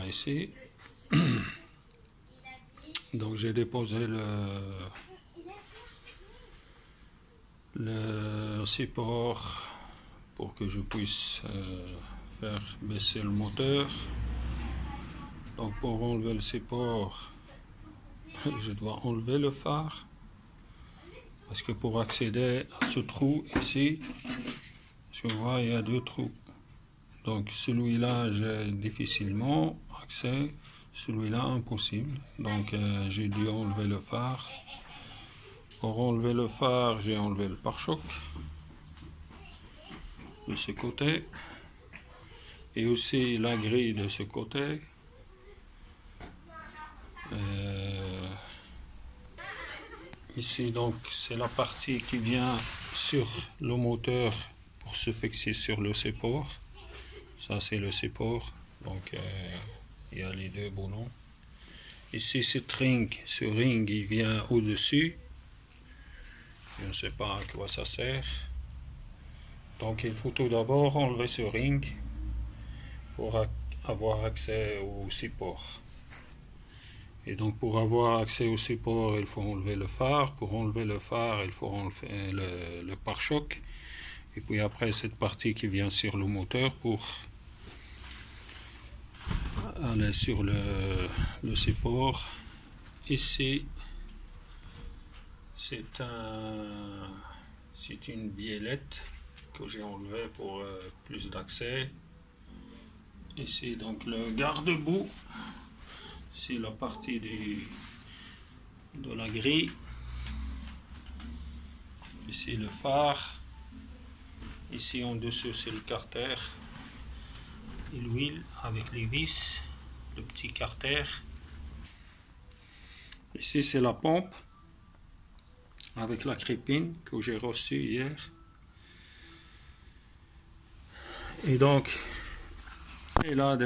ici. Donc j'ai déposé le support pour que je puisse faire baisser le moteur. Donc pour enlever le support, je dois enlever le phare, parce que pour accéder à ce trou ici, tu vois, il y a 2 trous. Donc celui-là, j'ai difficilement accès, celui-là impossible. Donc j'ai dû enlever le phare. Pour enlever le phare, j'ai enlevé le pare-choc de ce côté et aussi la grille de ce côté. Ici donc c'est la partie qui vient sur le moteur pour se fixer sur le support. Ça c'est le support, donc il y a les 2 boulons. Ici ce ring il vient au-dessus. Je ne sais pas à quoi ça sert. Donc il faut tout d'abord enlever ce ring pour avoir accès au support. Et donc pour avoir accès au support, il faut enlever le phare. Pour enlever le phare, il faut enlever le pare-choc. Et puis après cette partie qui vient sur le moteur pour aller sur le support. Ici, c'est une biellette que j'ai enlevée pour plus d'accès. Ici donc le garde-boue. C'est la partie de la grille. Ici le phare. Ici en dessous c'est le carter et l'huile avec les vis, le petit carter. Ici c'est la pompe avec la crépine que j'ai reçue hier. Et donc elle a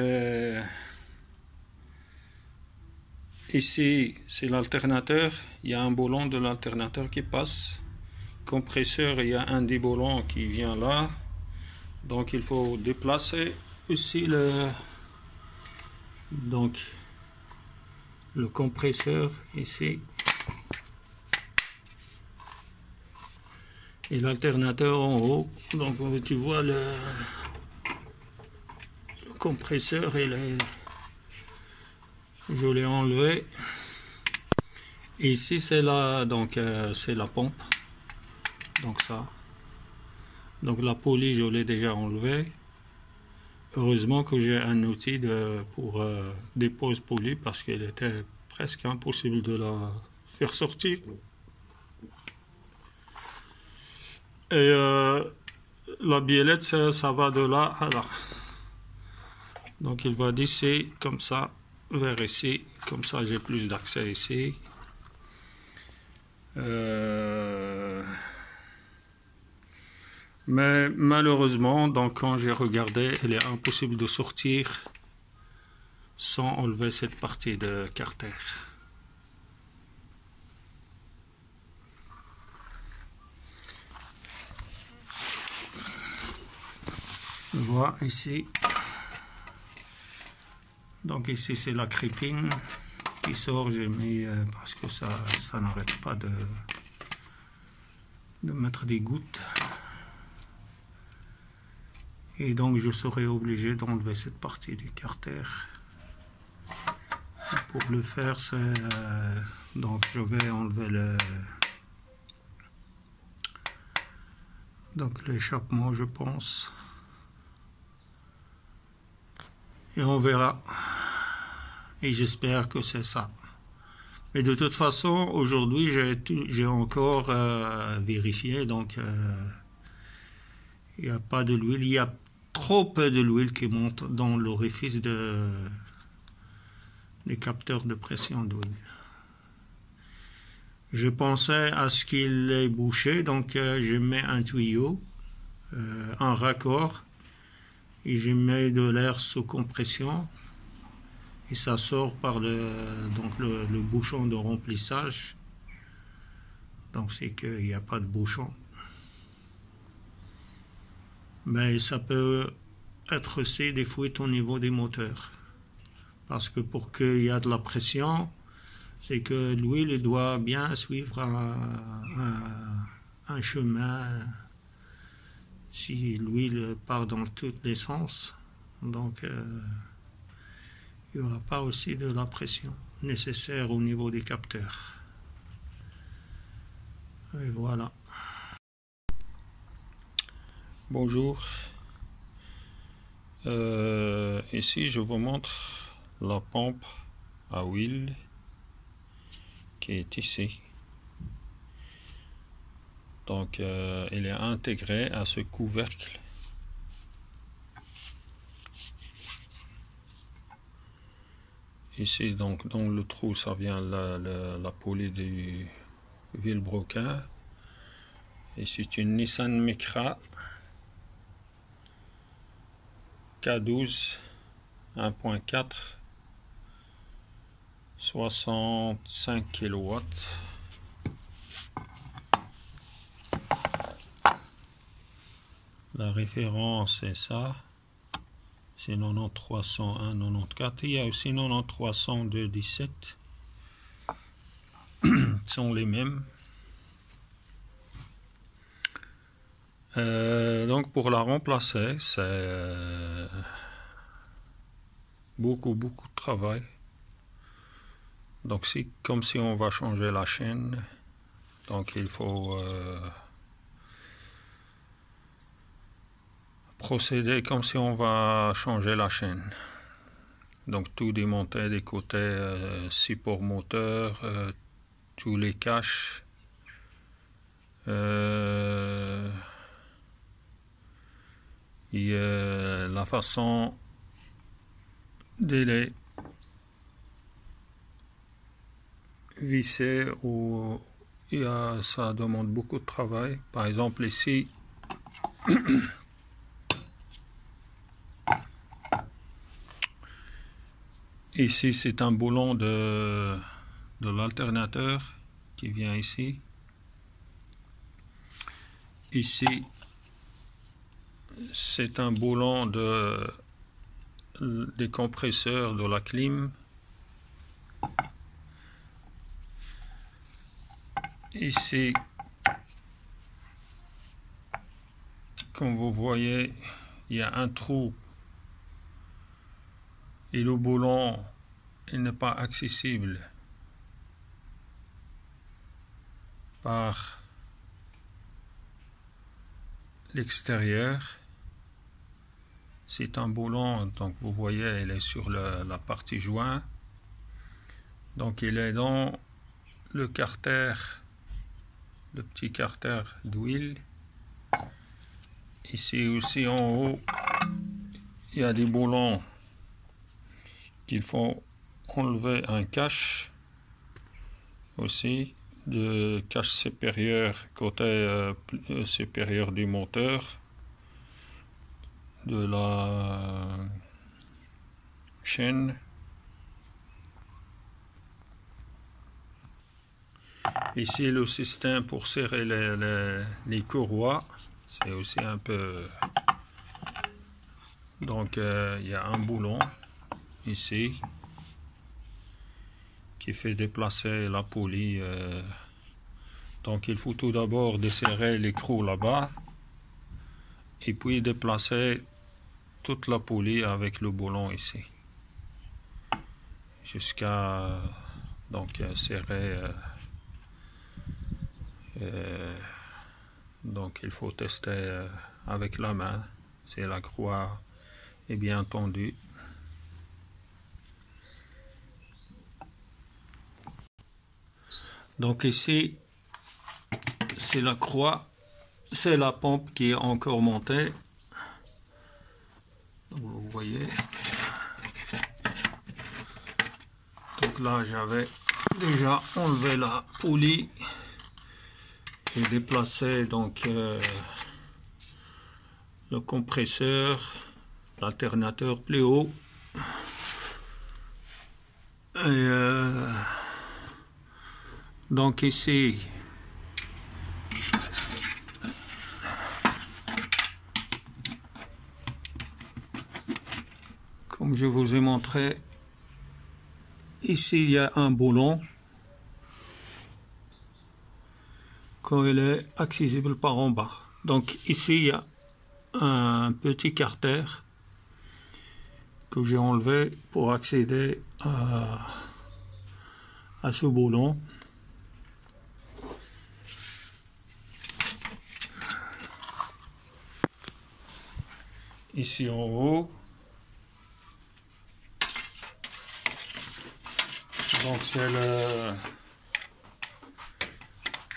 ici c'est l'alternateur, il y a un boulon de l'alternateur qui passe. Compresseur, il y a un des boulons qui vient là, donc il faut déplacer aussi le compresseur ici et l'alternateur en haut. Donc tu vois le compresseur, je l'ai enlevé. Et ici c'est c'est la pompe. Donc ça. Donc la poulie, je l'ai déjà enlevée. Heureusement que j'ai un outil pour dépose poulie, parce qu'il était presque impossible de la faire sortir. Et la biellette, ça va de là à là. Donc il va d'ici comme ça vers ici. Comme ça j'ai plus d'accès ici. Mais malheureusement, donc quand j'ai regardé, il est impossible de sortir sans enlever cette partie de carter. On voit ici. Donc ici c'est la crépine qui sort. J'ai mis parce que ça n'arrête pas de mettre des gouttes. Et donc je serai obligé d'enlever cette partie du carter. Et pour le faire, donc je vais enlever l'échappement, je pense. Et on verra. Et j'espère que c'est ça. Mais de toute façon, aujourd'hui, j'ai encore vérifié. Donc, il n'y a pas de l'huile. Il y a trop peu de l'huile qui monte dans l'orifice des capteurs de pression d'huile. Je pensais à ce qu'il est bouché. Donc, je mets un tuyau, un raccord. Et je mets de l'air sous compression et ça sort par le bouchon de remplissage. Donc c'est qu'il n'y a pas de bouchon. Mais ça peut être aussi des fuites au niveau des moteurs. parce que pour qu'il y ait de la pression, c'est que l'huile doit bien suivre un chemin. Si l'huile part dans tous les sens, donc il n'y aura pas aussi de la pression nécessaire au niveau des capteurs. Et voilà. Bonjour. Ici, je vous montre la pompe à huile qui est ici. Donc, elle est intégrée à ce couvercle. Ici, donc, dans le trou, ça vient la poulie du vilebrequin. Et c'est une Nissan Micra K12 1.4 65 kW. La référence est ça, c'est 90301 94. Il y a aussi 90302 17. Sont les mêmes. Donc pour la remplacer, c'est beaucoup de travail. Donc c'est comme si on va changer la chaîne. Donc il faut procéder comme si on va changer la chaîne. Donc tout démonter des côtés, support moteur, tous les caches. Et la façon de les visser, ça demande beaucoup de travail. Par exemple ici, ici c'est un boulon de l'alternateur qui vient ici. Ici c'est un boulon des compresseurs de la clim. Ici, comme vous voyez, il y a un trou et le boulon n'est pas accessible par l'extérieur. C'est un boulon, donc vous voyez, il est sur la partie joint. Donc il est dans le carter, le petit carter d'huile. Ici aussi en haut, il y a des boulons qu'il faut enlever un cache aussi, de cache supérieur, côté supérieur du moteur, de la chaîne. Ici le système pour serrer les courroies, c'est aussi un peu, donc il y a un boulon ici qui fait déplacer la poulie. Donc il faut tout d'abord desserrer l'écrou là-bas et puis déplacer toute la poulie avec le boulon ici jusqu'à donc serrer. Donc il faut tester avec la main si la croix est bien tendue. Donc ici c'est la croix, c'est la pompe qui est encore montée. Donc, vous voyez. Donc là j'avais déjà enlevé la poulie. J'ai déplacé donc le compresseur, l'alternateur plus haut. Et donc ici, comme je vous ai montré, ici il y a un boulon quand il est accessible par en bas. Donc ici il y a un petit carter que j'ai enlevé pour accéder à ce boulon. Ici en haut, donc c'est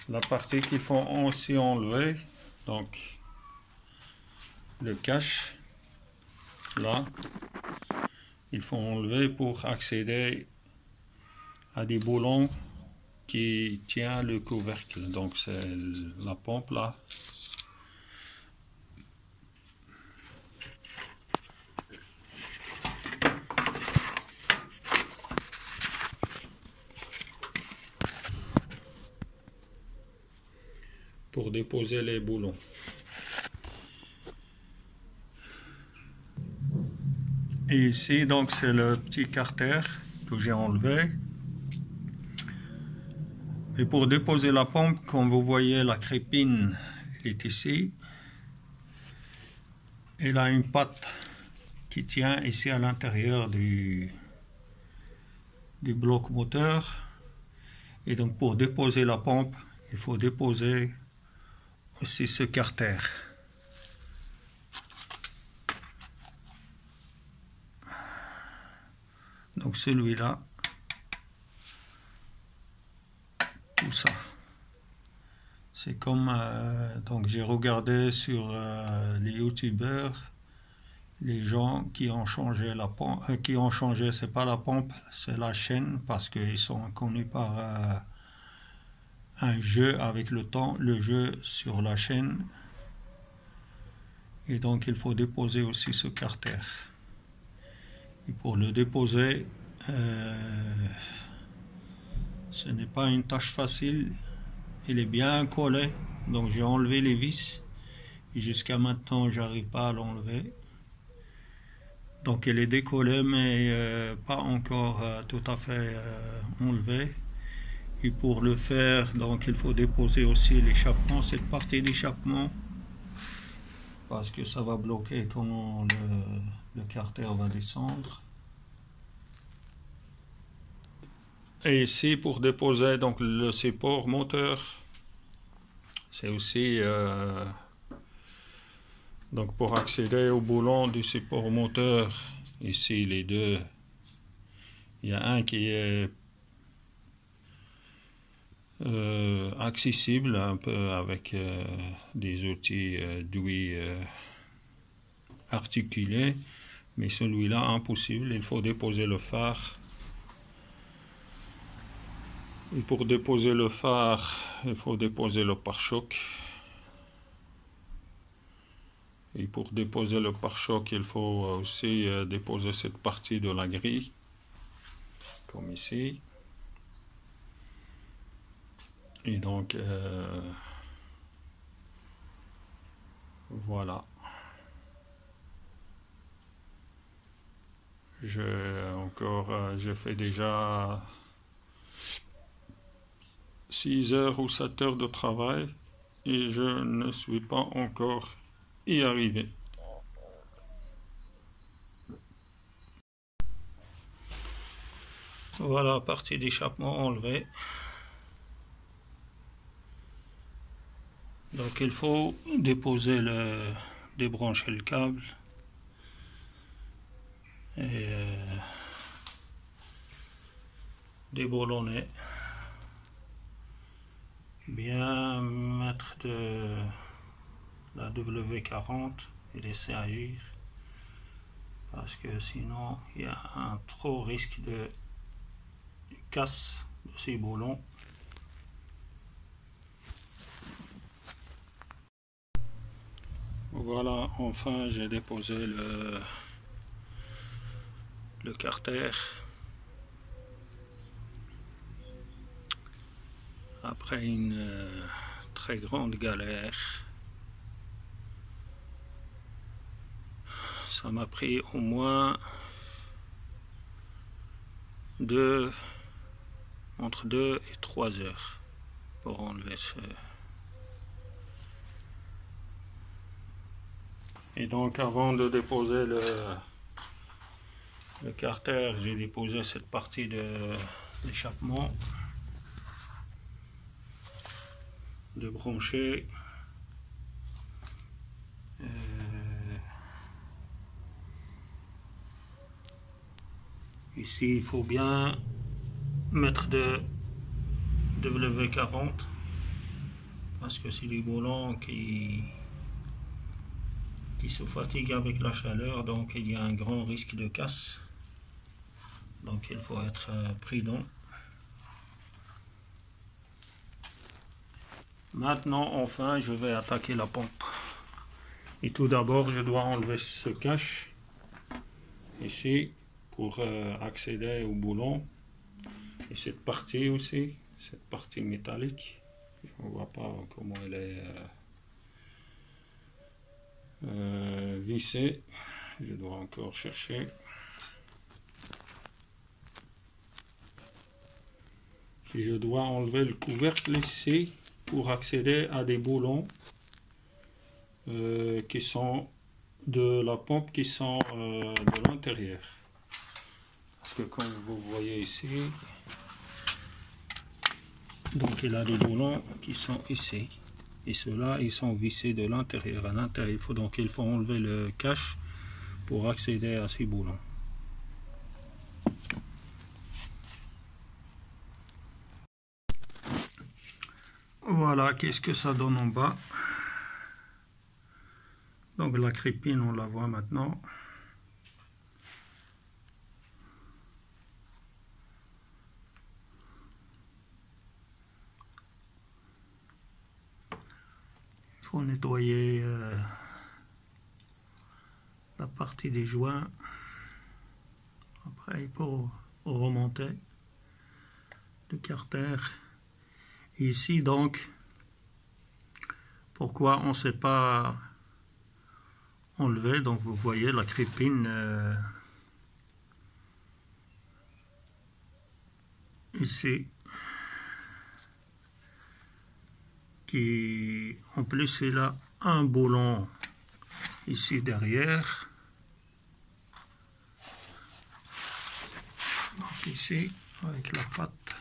la partie qu'il faut aussi enlever, donc le cache là, il faut enlever pour accéder à des boulons qui tient le couvercle, donc c'est la pompe là. Pour déposer les boulons. Et ici donc c'est le petit carter que j'ai enlevé. Et pour déposer la pompe, comme vous voyez, la crépine est ici. Elle a une patte qui tient ici à l'intérieur du bloc moteur. Et donc pour déposer la pompe, il faut déposer aussi ce carter. Donc celui-là, tout ça. C'est comme, donc j'ai regardé sur les youtubeurs, les gens qui ont changé la pompe, c'est pas la pompe, c'est la chaîne, parce qu'ils sont connus par un jeu avec le temps, le jeu sur la chaîne. Et donc il faut déposer aussi ce carter. Et pour le déposer, ce n'est pas une tâche facile. Il est bien collé, donc j'ai enlevé les vis. Jusqu'à maintenant, j'arrive pas à l'enlever. Donc il est décollé, mais pas encore tout à fait enlevé. Et pour le faire, donc il faut déposer aussi l'échappement, cette partie d'échappement, parce que ça va bloquer quand le carter va descendre. Et ici pour déposer donc le support moteur, c'est aussi donc pour accéder au boulon du support moteur. Ici les deux, il y a un qui est accessible un peu avec des outils d'ouïe articulés, mais celui-là impossible, il faut déposer le phare. Et pour déposer le phare, il faut déposer le pare-choc. Et pour déposer le pare-choc, il faut aussi déposer cette partie de la grille, comme ici. Et donc, voilà. Je fais déjà 6 heures ou 7 heures de travail et je ne suis pas encore y arrivé. Voilà, partie d'échappement enlevée. Donc il faut déposer débrancher le câble et déboulonner, bien mettre de la W40 et laisser agir, parce que sinon il y a un trop risque de casse de ces boulons. Voilà, enfin j'ai déposé le carter. Après une très grande galère. Ça m'a pris au moins entre 2 et 3 heures pour enlever ce. Et donc avant de déposer le carter, j'ai déposé cette partie de l'échappement de brancher. Ici il faut bien mettre de W40 parce que c'est des boulons qui se fatiguent avec la chaleur, donc il y a un grand risque de casse, donc il faut être prudent. Maintenant enfin je vais attaquer la pompe, et tout d'abord je dois enlever ce cache ici pour accéder au boulon, et cette partie aussi, cette partie métallique, je ne vois pas comment elle est vissée, je dois encore chercher. Et je dois enlever le couvercle ici pour accéder à des boulons qui sont de la pompe, qui sont de l'intérieur. Parce que comme vous voyez ici, donc il a des boulons qui sont ici. Et ceux-là, ils sont vissés de l'intérieur à l'intérieur. Il faut enlever le cache pour accéder à ces boulons. Voilà, qu'est-ce que ça donne en bas. Donc la crépine, on la voit maintenant. Il faut nettoyer la partie des joints. Après, il faut remonter le carter. Ici, donc, pourquoi on ne sait pas enlever? Donc, vous voyez la crépine ici, qui en plus il a un boulon ici derrière. Donc ici, avec la patte.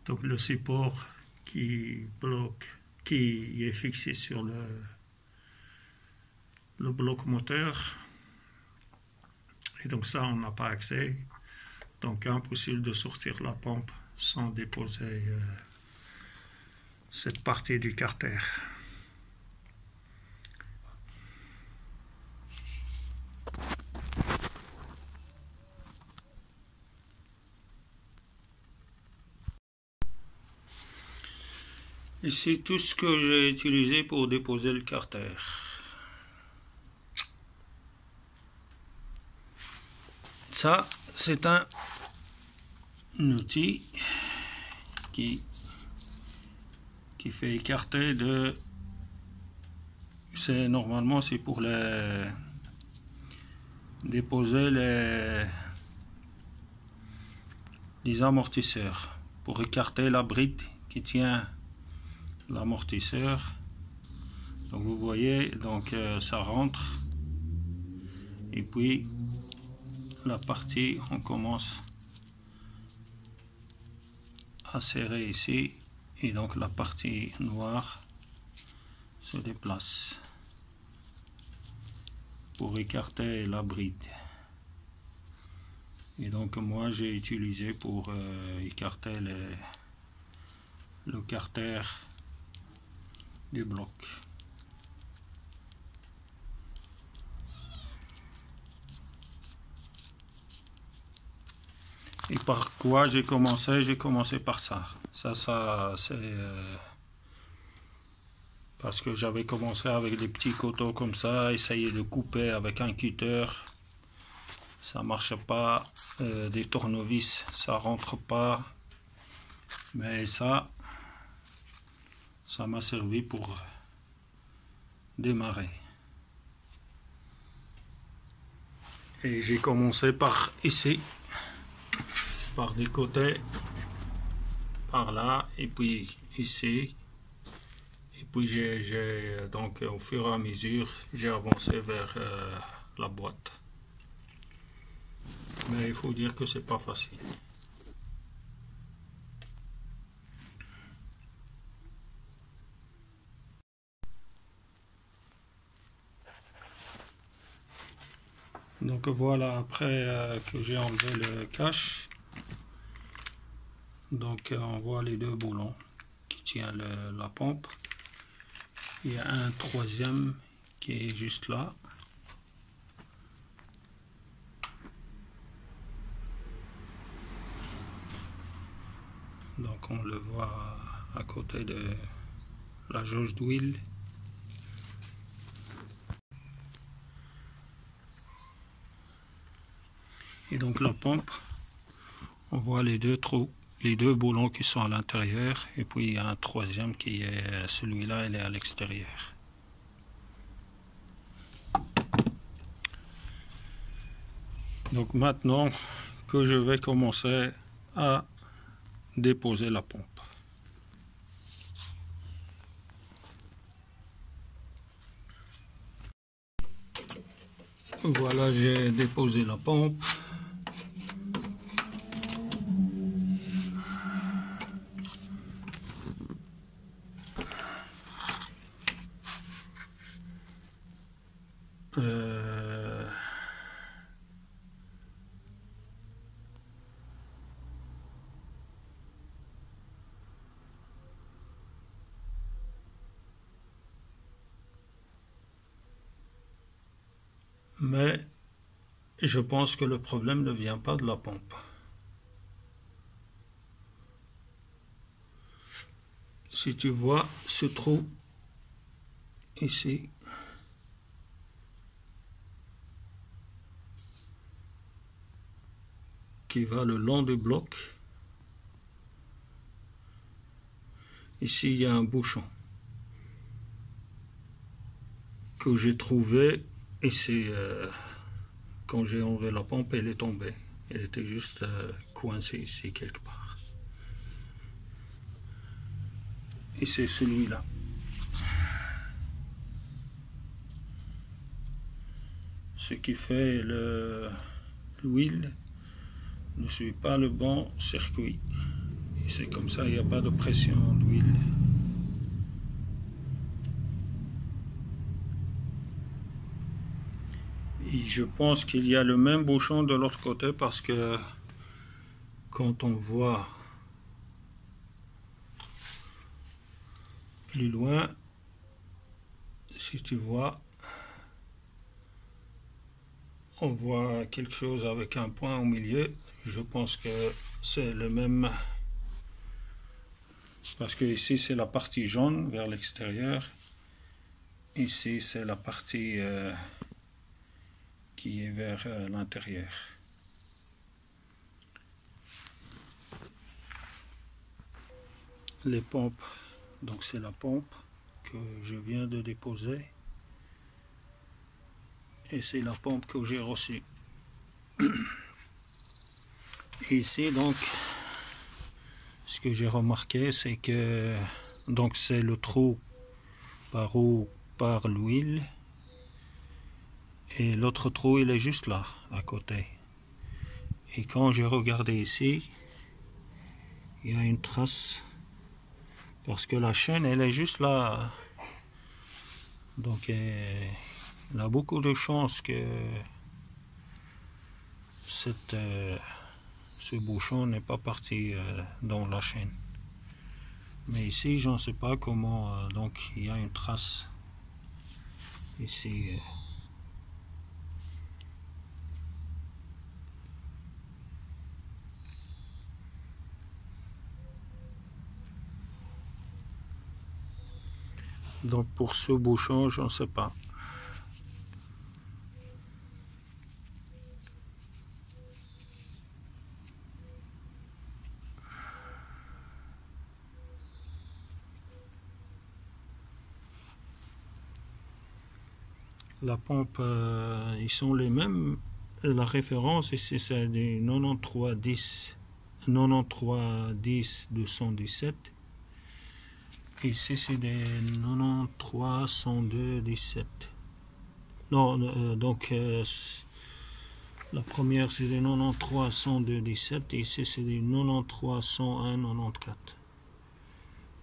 Donc le support qui bloque, qui est fixé sur le bloc moteur. Et donc ça, on n'a pas accès. Donc impossible de sortir la pompe sans déposer cette partie du carter. Ici, tout ce que j'ai utilisé pour déposer le carter. Ça, c'est un outil qui fait écarter de... Normalement, c'est pour déposer les amortisseurs, pour écarter la bride qui tient l'amortisseur. Donc vous voyez, donc ça rentre, et puis la partie, on commence à serrer ici, et donc la partie noire se déplace pour écarter la bride. Et donc moi j'ai utilisé pour écarter le carter du bloc. Et par quoi j'ai commencé? J'ai commencé par ça. Ça c'est parce que j'avais commencé avec des petits couteaux comme ça, essayer de couper avec un cutter. Ça marche pas, des tournevis ça rentre pas, mais ça m'a servi pour démarrer. Et j'ai commencé par ici, par des côtés, par là, et puis ici. Et puis donc au fur et à mesure, j'ai avancé vers la boîte. Mais il faut dire que c'est pas facile. Donc voilà, après que j'ai enlevé le cache, donc on voit les deux boulons qui tiennent la pompe. Il y a un troisième qui est juste là. Donc on le voit à côté de la jauge d'huile. Et donc la pompe, on voit les deux trous, les deux boulons qui sont à l'intérieur, et puis il y a un troisième qui est celui-là, il est à l'extérieur. Donc maintenant que je vais commencer à déposer la pompe. Voilà, j'ai déposé la pompe. Mais je pense que le problème ne vient pas de la pompe. Si tu vois ce trou ici, qui va le long du bloc, ici il y a un bouchon que j'ai trouvé et c'est quand j'ai enlevé la pompe, elle est tombée. Elle était juste coincée ici quelque part. Et c'est celui-là. Ce qui fait l'huile ne suit pas le bon circuit. Et c'est comme ça, il n'y a pas de pression d'huile. Et je pense qu'il y a le même bouchon de l'autre côté parce que quand on voit plus loin, si tu vois, on voit quelque chose avec un point au milieu. Je pense que c'est le même parce que ici c'est la partie jaune vers l'extérieur. Ici c'est la partie qui est vers l'intérieur. Les pompes, donc c'est la pompe que je viens de déposer et c'est la pompe que j'ai reçue. Et ici donc ce que j'ai remarqué c'est que donc c'est le trou par où part l'huile. Et l'autre trou, il est juste là, à côté. Et quand j'ai regardé ici, il y a une trace. Parce que la chaîne, elle est juste là. Donc, il a beaucoup de chances que ce bouchon n'est pas parti dans la chaîne. Mais ici, je ne sais pas comment. Donc, il y a une trace ici. Donc pour ce bouchon, je ne sais pas. La pompe, ils sont les mêmes la référence ici c'est du 9310 ici c'est des 93 102 17. Non, donc la première c'est des 93 102 17 et ici c'est des 93 101 94.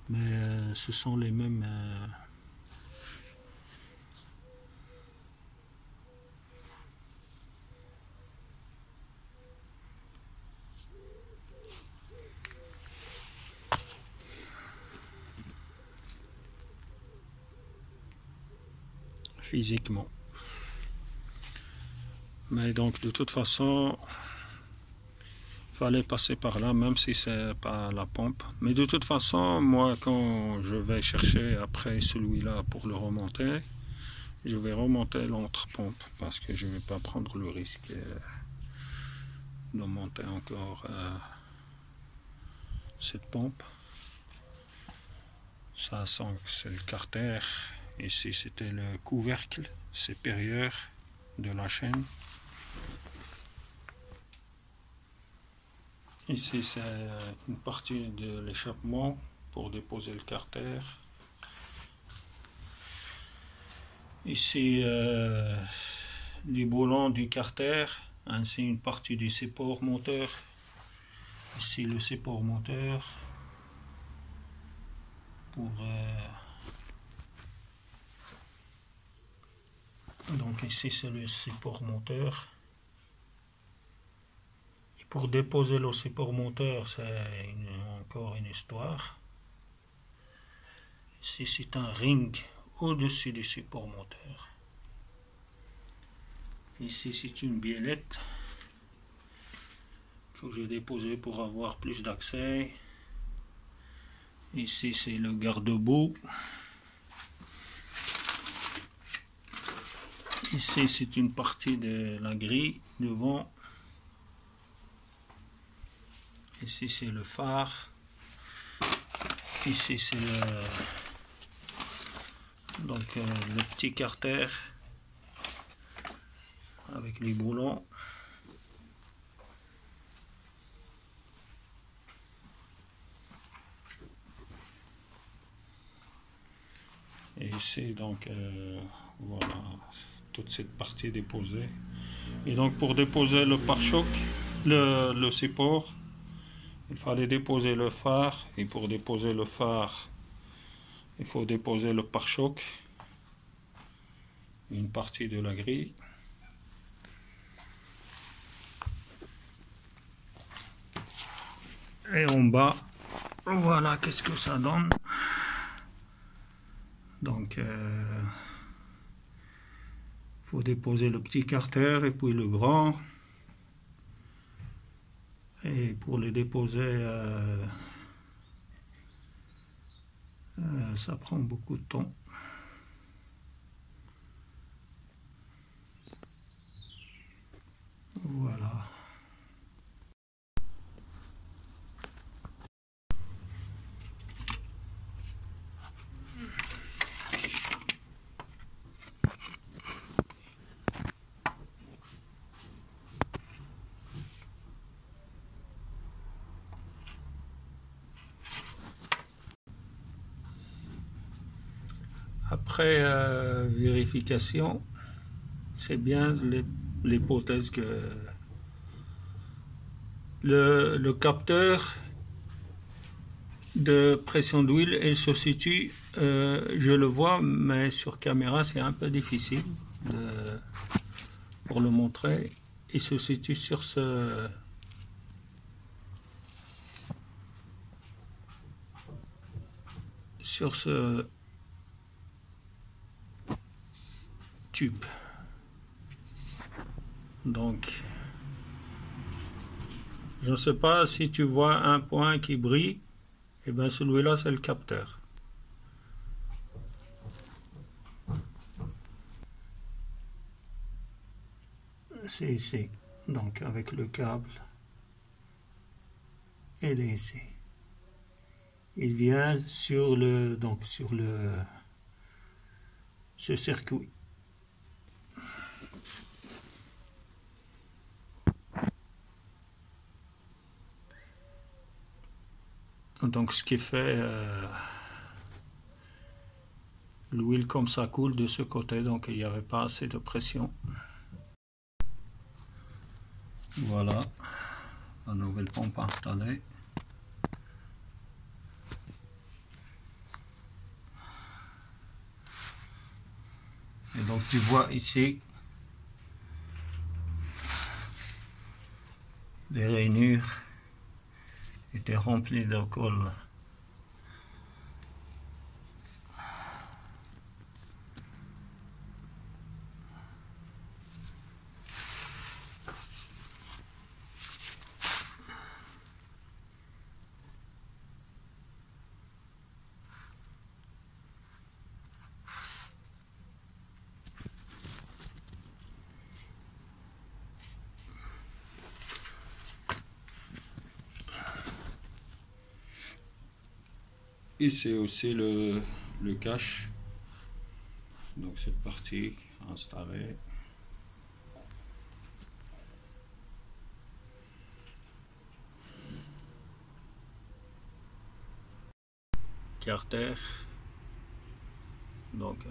Mais ce sont les mêmes. Physiquement. Mais donc de toute façon, fallait passer par là, même si c'est pas la pompe. Mais de toute façon, moi quand je vais chercher après celui-là pour le remonter, je vais remonter l'entre-pompe parce que je vais pas prendre le risque de monter encore cette pompe. Ça sent que c'est le carter. Ici c'était le couvercle supérieur de la chaîne. Ici c'est une partie de l'échappement pour déposer le carter. Ici les boulons du carter, ainsi une partie du support moteur. Ici le support moteur pour donc ici c'est le support moteur. Et pour déposer le support moteur, c'est encore une histoire. Ici c'est un ring au-dessus du support moteur. Ici c'est une biellette que j'ai déposée pour avoir plus d'accès. Ici c'est le garde-boue. Ici c'est une partie de la grille devant. Ici c'est le phare. Ici c'est le petit carter avec les boulons. Et ici donc voilà toute cette partie déposée. Et donc pour déposer le pare-choc, le support, il fallait déposer le phare, et pour déposer le phare il faut déposer le pare-choc, une partie de la grille. Et en bas, voilà qu'est-ce que ça donne. Donc faut déposer le petit carter et puis le grand. Et pour le déposer, ça prend beaucoup de temps. Voilà. Après vérification, c'est bien l'hypothèse que le capteur de pression d'huile, il se situe, je le vois, mais sur caméra c'est un peu difficile pour le montrer. Il se situe sur ce tube. Donc je ne sais pas si tu vois un point qui brille, et bien celui-là c'est le capteur. C'est ici, donc avec le câble, il est ici. Il vient sur ce circuit. Donc ce qui fait l'huile comme ça coule de ce côté, donc il n'y avait pas assez de pression. Voilà la nouvelle pompe installée. Et donc tu vois ici les rainures étaient remplies de colle. Ici aussi le cache, donc cette partie installée. Carter, donc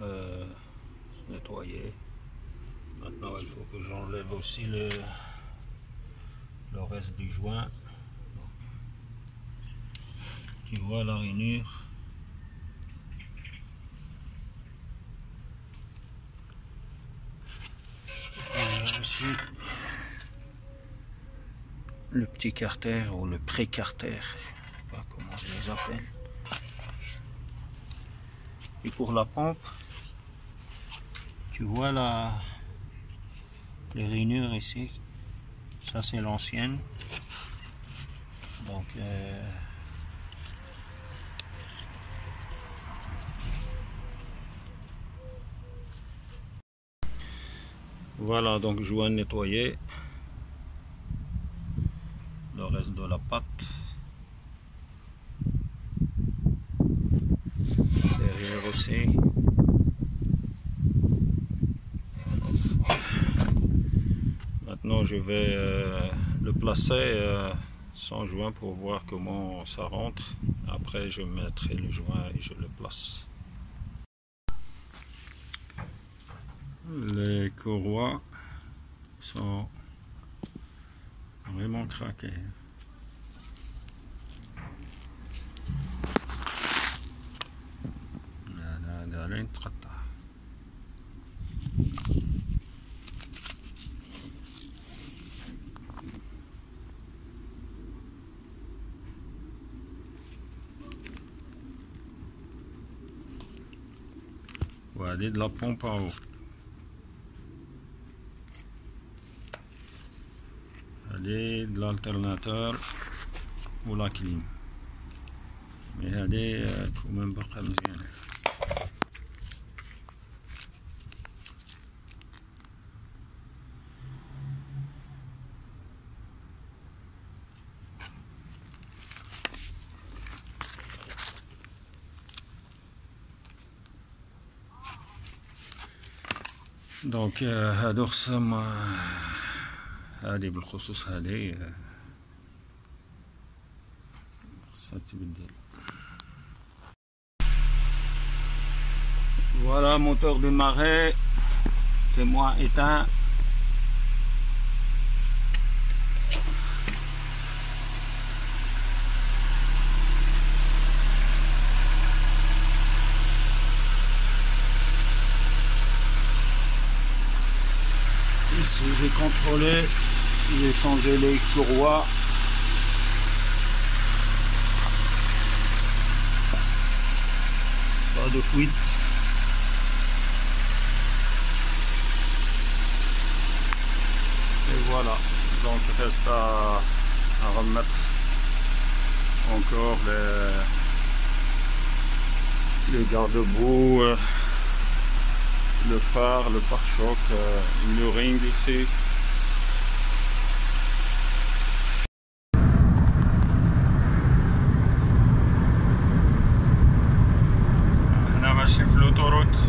nettoyer. Maintenant il faut que j'enlève aussi le reste du joint. Tu vois la rainure. Il y a aussi le petit carter ou le pré-carter, je ne sais pas comment je les appelle. Et pour la pompe, tu vois les rainures ici. Ça c'est l'ancienne. Donc voilà, donc joint nettoyé. Le reste de la pâte. Derrière aussi. Maintenant je vais le placer sans joint pour voir comment ça rentre. Après je mettrai le joint et je le place. Les courroies sont vraiment craquées. Voilà, de la pompe en haut. Allez, de l'alternateur ou la clim. Mais allez, quand même pas comme ça. دونك هادو خصهم هادي بالخصوص هادي خصها تبدل. Voilà, moteur démarré, témoin éteint. Ici j'ai contrôlé, j'ai changé les courroies. Pas de fuite. Et voilà, donc il reste à remettre encore les garde-boue, le phare, le pare-choc, le ring ici. On a marché sur l'autoroute.